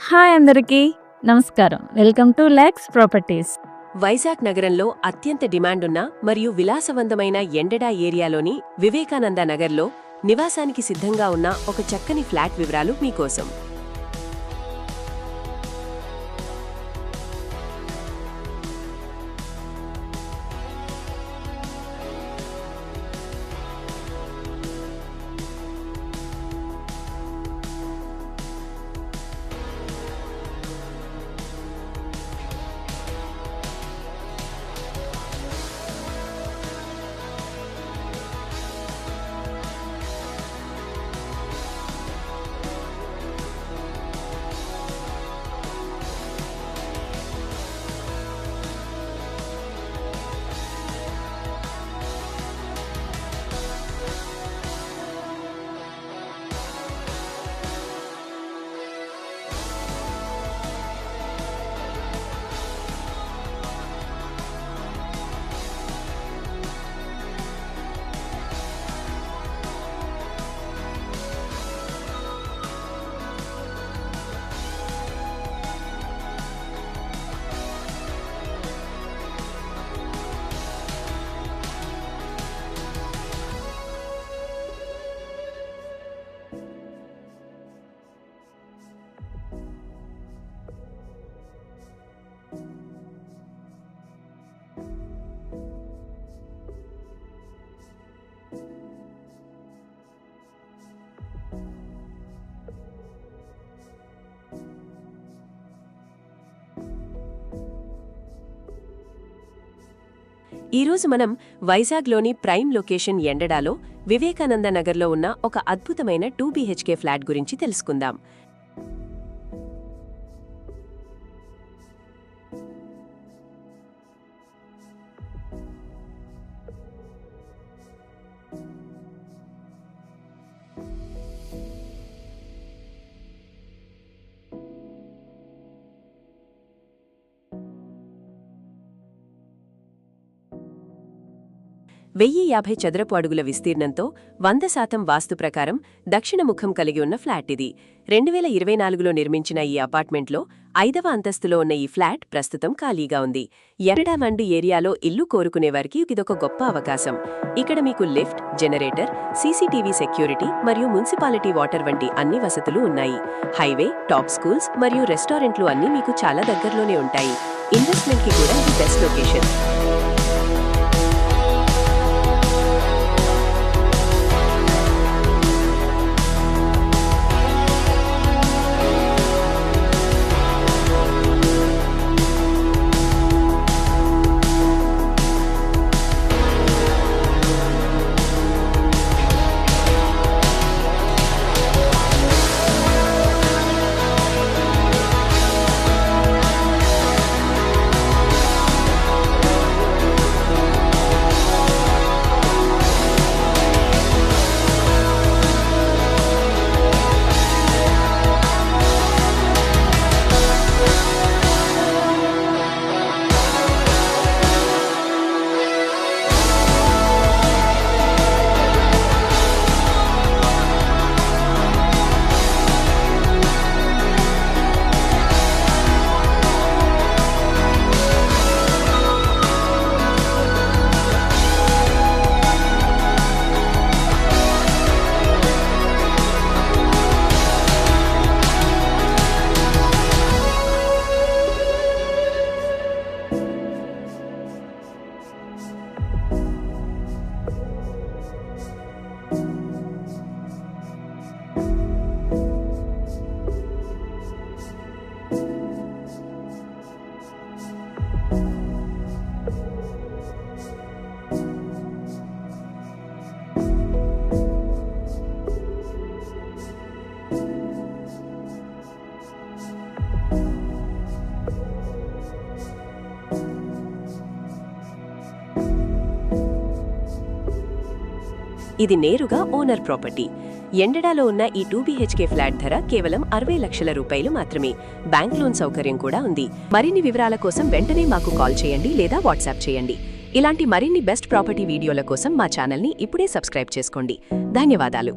Hi అందరికీ నమస్కారం. Welcome to Lex properties. Vizag నగరంలో అత్యంత డిమాండున్న మరియు విలాసవంతమైన ఎండడా ఏరియాలోని వివేకానంద నగర్లో నివాసానికి సిద్ధంగా ఉన్న ఒక చక్కని ఫ్లాట్ వివరాలు మీకోసం. ఈరోజు మనం వైజాగ్లోని ప్రైమ్ లొకేషన్ ఎండడాలో వివేకానంద నగర్లో ఉన్న ఒక అద్భుతమైన 2 BHK ఫ్లాట్ గురించి తెలుసుకుందాం. వెయ్యి 50 చదరపు అడుగుల విస్తీర్ణంతో 100% వాస్తు ప్రకారం దక్షిణ ముఖం కలిగి ఉన్న ఫ్లాట్ ఇది. 2024లో నిర్మించిన ఈ అపార్ట్మెంట్లో 5వ అంతస్తులో ఉన్న ఈ ఫ్లాట్ ప్రస్తుతం ఖాళీగా ఉంది. ఎండడా మండి ఏరియాలో ఇల్లు కోరుకునేవారికి ఇదొక గొప్ప అవకాశం. ఇక్కడ మీకు లిఫ్ట్, జనరేటర్, సీసీటీవీ సెక్యూరిటీ మరియు మున్సిపాలిటీ వాటర్ వంటి అన్ని వసతులు ఉన్నాయి. హైవే, టాప్ స్కూల్స్ మరియు రెస్టారెంట్లు అన్నీ మీకు చాలా దగ్గరలోనే ఉంటాయి. ఇన్వెస్ట్మెంట్కి కూడా ఇది బెస్ట్ లొకేషన్. ఇది నేరుగా ఓనర్ ప్రాపర్టీ. ఎండడాలో ఉన్న ఈ 2 BHK ఫ్లాట్ ధర కేవలం 60 లక్షల రూపాయలు మాత్రమే. బ్యాంక్ లోన్ సౌకర్యం కూడా ఉంది. మరిన్ని వివరాల కోసం వెంటనే మాకు కాల్ చేయండి లేదా వాట్సాప్ చేయండి. ఇలాంటి మరిన్ని బెస్ట్ ప్రాపర్టీ వీడియోల కోసం మా ఛానల్ని ఇప్పుడే సబ్స్క్రైబ్ చేసుకోండి. ధన్యవాదాలు.